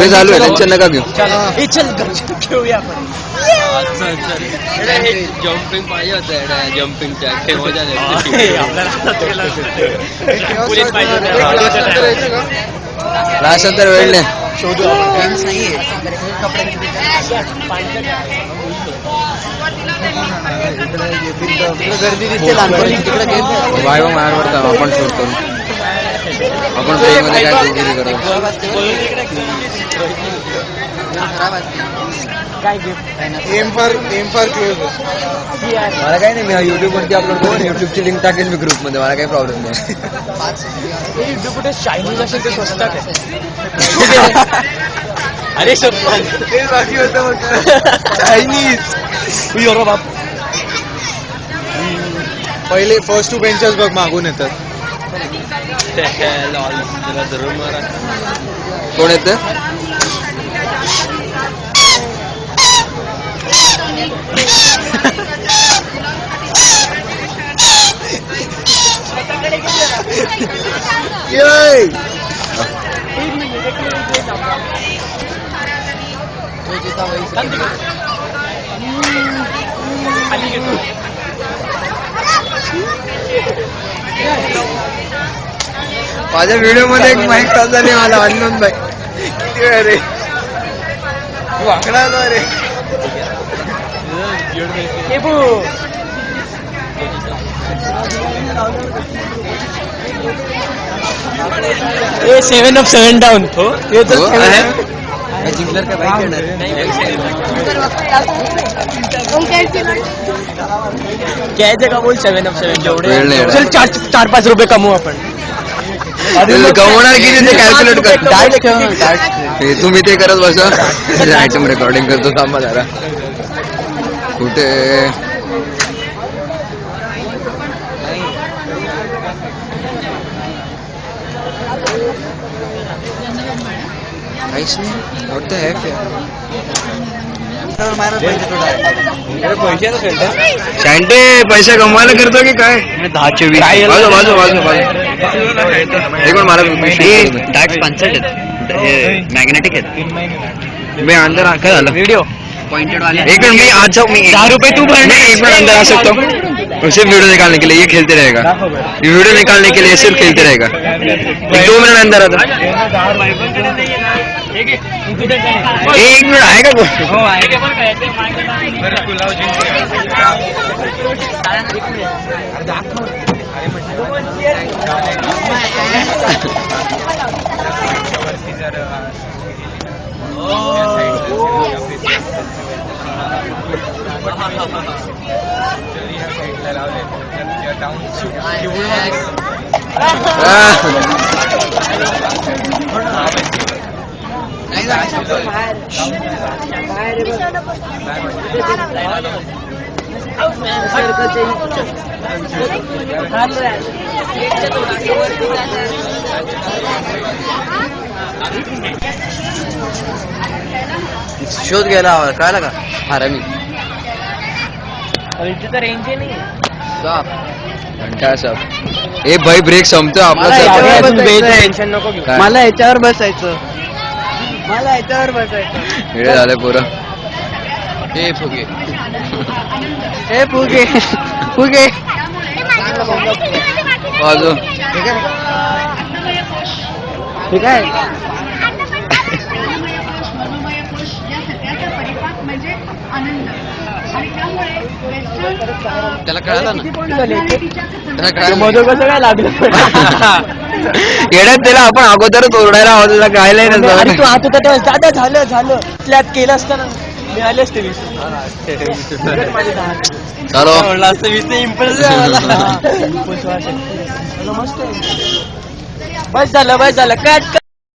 ते चालू आहे टेन्शन नका घेऊ. घेऊया आपण. जम्पिंग पाहिजे होतं जम्पिंग राशन तर वेळ नाही. शोधू गर्दी दिसते लहानपणी तिकडे गेम बाय मार पडतात आपण शोध करू. आपण ट्रेनमध्ये काय चुकीची करतो. काय गेम एम फॉर क्लोज. मला काही नाही, मी युट्यूब वरती अपलोड करून युट्यूबची लिंक टाकेल मी ग्रुप मध्ये. मला काही प्रॉब्लेम नाही. युट्यूब कुठे चायनीज असेल ते स्वस्तात आहे. अरे ते बाकी होतं चायनीज. बाप पहिले फर्स्ट 2 बेंचर्स बघ मागून येतात. कोण येतं? माझ्या व्हिडिओ मध्ये एक माईक चालला मला अननोन बाई. किती वेळ रे वाकडा रे. ए 7 up 7 down. जिंकणार का बाईक येणार? घ्यायचं का बोल 7 up 7 जेवढे. चल 4-5 रुपये कमवू आपण. कमवणार किती ते कॅल्क्युलेट कर. तुम्ही ते करत बसा. आयटम रेकॉर्डिंग करतो थांबा जरा. कुठे होतं है शांटे पैसे कमवायला करतो की काय? 10चे 20. बाजू बाजू बाजू बाजू. एक पण मला डार्क 65 आहेत. मॅग्नेटिक आहेत. मी अंदर काय झालं व्हिडिओ पॉइंटेड वाले. एक मिनट मी आज जाऊँ. 10 रुपए तू भरने. एक मिनट अंदर आ सकता हूँ सिर्फ वीडियो निकालने के लिए. ये खेलते रहेगा. ये वीडियो निकालने के लिए सिर्फ खेलते रहेगा. 2 मिनट अंदर आता. 1 मिनट आहे का? शोध घ्यायला हवा कळलं का? हरामी रेंज नाही. घंटा साप. ए भाई ब्रेक संपतो आपला. टेन्शन नको घेऊ. मला याच्यावर बसायचं. वेळ झालं पुरं. हे फुगे बाजू. ठीक आहे. त्याला कळालं ना. मधो कसं काय लागलं. येण्यात त्याला आपण अगोदरच ओरडायला हवं. काय नाही. तू आता दादा झालं स्लॅब केलं असताना मिळाले असते 20. चालो असतं 20 इम्प्रेस मस्त. बस झालं कट.